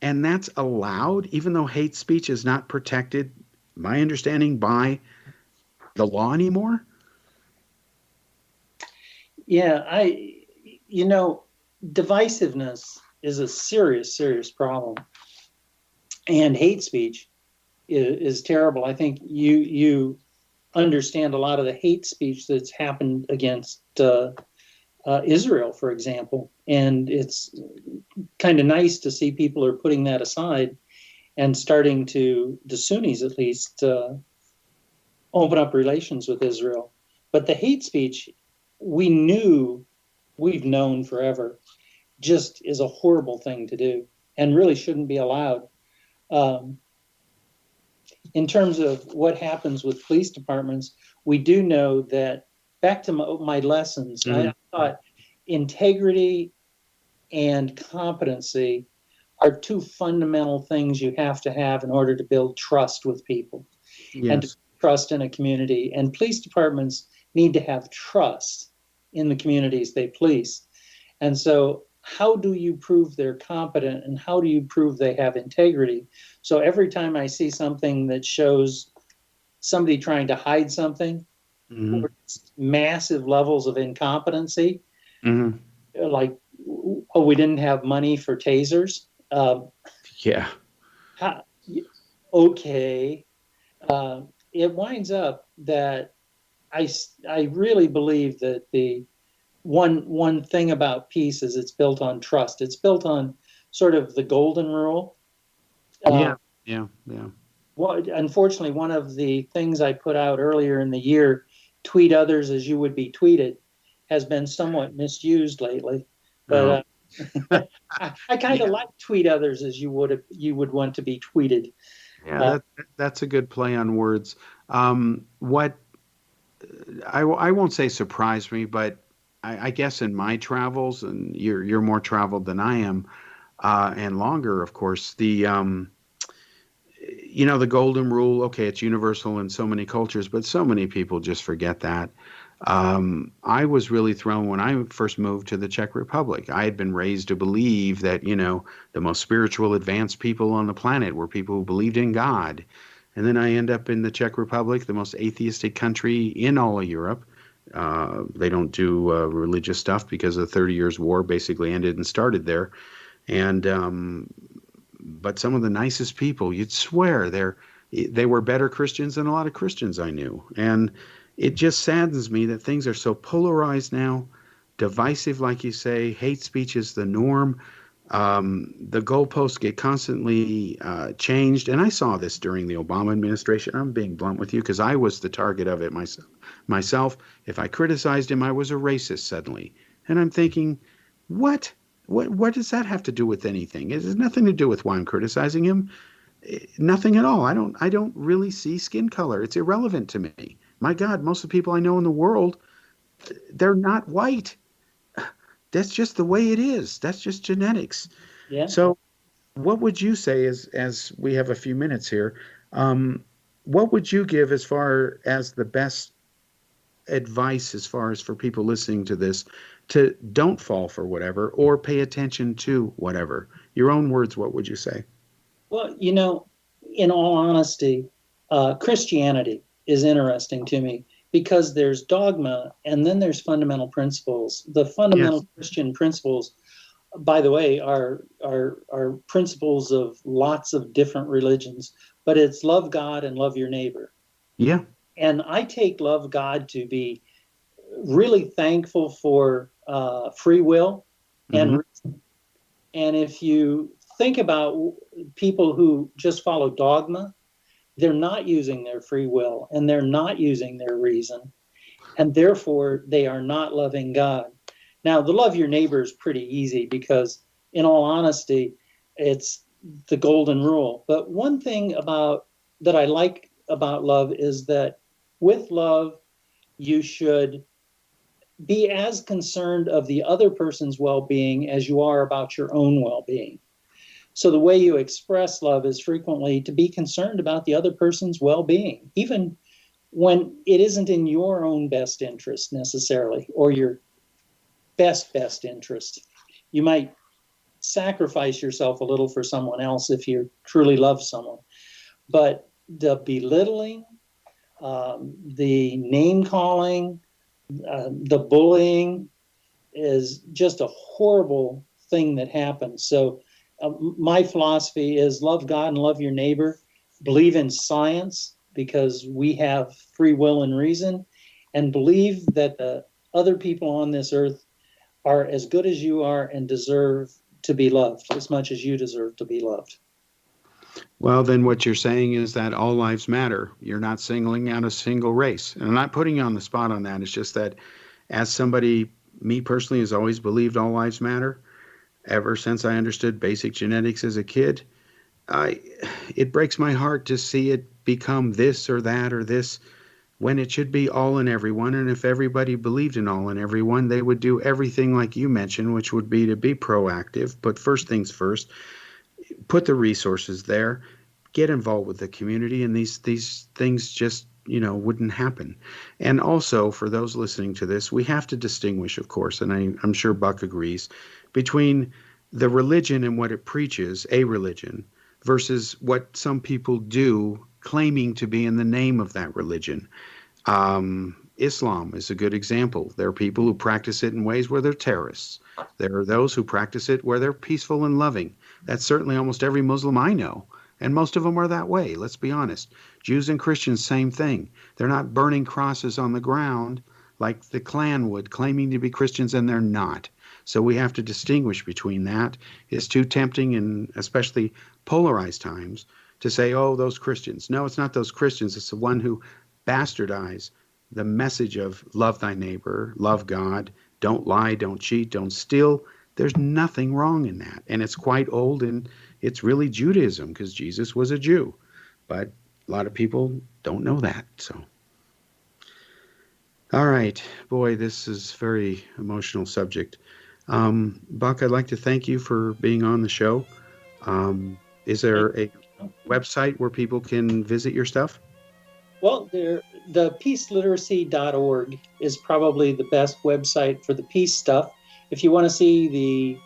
S1: and that's allowed, even though hate speech is not protected, my understanding, by the law anymore?
S2: Yeah, divisiveness is a serious, serious problem. And hate speech is terrible. I think you understand a lot of the hate speech that's happened against Israel, for example. And it's kind of nice to see people are putting that aside and starting to, the Sunnis at least, open up relations with Israel. But the hate speech, we've known forever, just is a horrible thing to do and really shouldn't be allowed. In terms of what happens with police departments, we do know that, back to my lessons, I thought integrity and competency are two fundamental things you have to have in order to build trust with people.
S1: Yes.
S2: And to trust in a community. And police departments need to have trust in the communities they police. And so how do you prove they're competent, and how do you prove they have integrity? So every time I see something that shows somebody trying to hide something, or massive levels of incompetency, like, oh, we didn't have money for tasers.
S1: Yeah.
S2: Okay. It winds up that I really believe that the one thing about peace is it's built on trust. It's built on sort of the golden rule.
S1: Yeah.
S2: Well, unfortunately, one of the things I put out earlier in the year, tweet others as you would be tweeted, has been somewhat misused lately. But I kind of like tweet others as you would want to be tweeted.
S1: Yeah, that's a good play on words. What I won't say surprised me, but I guess in my travels, and you're more traveled than I am, and longer, of course, the golden rule, okay, it's universal in so many cultures, but so many people just forget that. I was really thrown when I first moved to the Czech Republic. I had been raised to believe that, the most spiritual, advanced people on the planet were people who believed in God. And then I end up in the Czech Republic, the most atheistic country in all of Europe. They don't do religious stuff because the 30 Years' War basically ended and started there. And but some of the nicest people, you'd swear they were better Christians than a lot of Christians I knew. And it just saddens me that things are so polarized now, divisive, like you say. Hate speech is the norm. The goalposts get constantly changed, and I saw this during the Obama administration. I'm being blunt with you because I was the target of it myself. Myself, if I criticized him, I was a racist suddenly, and I'm thinking, what? What does that have to do with anything? It has nothing to do with why I'm criticizing him. Nothing at all. I don't really see skin color. It's irrelevant to me. My God, most of the people I know in the world, they're not white. That's just the way it is. That's just genetics.
S2: Yeah.
S1: So, what would you say, as we have a few minutes here? Um, what would you give as far as the best advice, as far as for people listening to this, to don't fall for whatever or pay attention to whatever? Your own words. What would you say?
S2: Well, in all honesty, Christianity is interesting to me because there's dogma and then there's fundamental principles. The
S1: Yes.
S2: fundamental Christian principles, by the way, are principles of lots of different religions, but it's love God and love your neighbor.
S1: Yeah.
S2: And I take love God to be really thankful for free will
S1: Mm-hmm.
S2: and and if you think about people who just follow dogma, they're not using their free will and they're not using their reason, and therefore they are not loving God. Now, the love your neighbor is pretty easy because, in all honesty, it's the golden rule. But one thing about that I like about love is that with love, you should be as concerned of the other person's well-being as you are about your own well-being. So the way you express love is frequently to be concerned about the other person's well-being, even when it isn't in your own best interest necessarily, or your best interest. You might sacrifice yourself a little for someone else if you truly love someone. But the belittling, the name calling, the bullying is just a horrible thing that happens. So my philosophy is love God and love your neighbor. Believe in science because we have free will and reason, and believe that the other people on this earth are as good as you are and deserve to be loved as much as you deserve to be loved.
S1: Well, then what you're saying is that all lives matter. You're not singling out a single race. And I'm not putting you on the spot on that. It's just that as somebody, me personally, has always believed all lives matter ever since I understood basic genetics as a kid. I it breaks my heart to see it become this or that or this when it should be all and everyone. And if everybody believed in all and everyone, they would do everything like you mentioned, which would be to be proactive. But first things first, put the resources there, get involved with the community, and these things just wouldn't happen. And also, for those listening to this, we have to distinguish, of course, and I'm sure Buck agrees, between the religion and what it preaches, a religion, versus what some people do claiming to be in the name of that religion. Islam is a good example. There are people who practice it in ways where they're terrorists. There are those who practice it where they're peaceful and loving. That's certainly almost every Muslim I know. And most of them are that way, let's be honest. Jews and Christians, same thing. They're not burning crosses on the ground like the Klan would, claiming to be Christians, and they're not. So we have to distinguish between that. It's too tempting, in especially polarized times, to say, oh, those Christians. No, it's not those Christians. It's the one who bastardize the message of love thy neighbor, love God, don't lie, don't cheat, don't steal. There's nothing wrong in that. And it's quite old, and it's really Judaism because Jesus was a Jew. But a lot of people don't know that. So, all right, boy, this is a very emotional subject. Buck, I'd like to thank you for being on the show. Is there a website where people can visit your stuff?
S2: Well, the peaceliteracy.org is probably the best website for the peace stuff. If you want to see the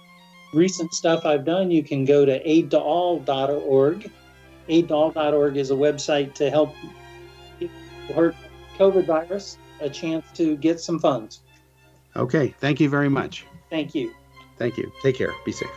S2: recent stuff I've done, you can go to aidtoall.org. Aidtoall.org is a website to help people who hurt COVID virus a chance to get some funds.
S1: Okay, thank you very much.
S2: Thank you.
S1: Thank you. Take care. Be safe.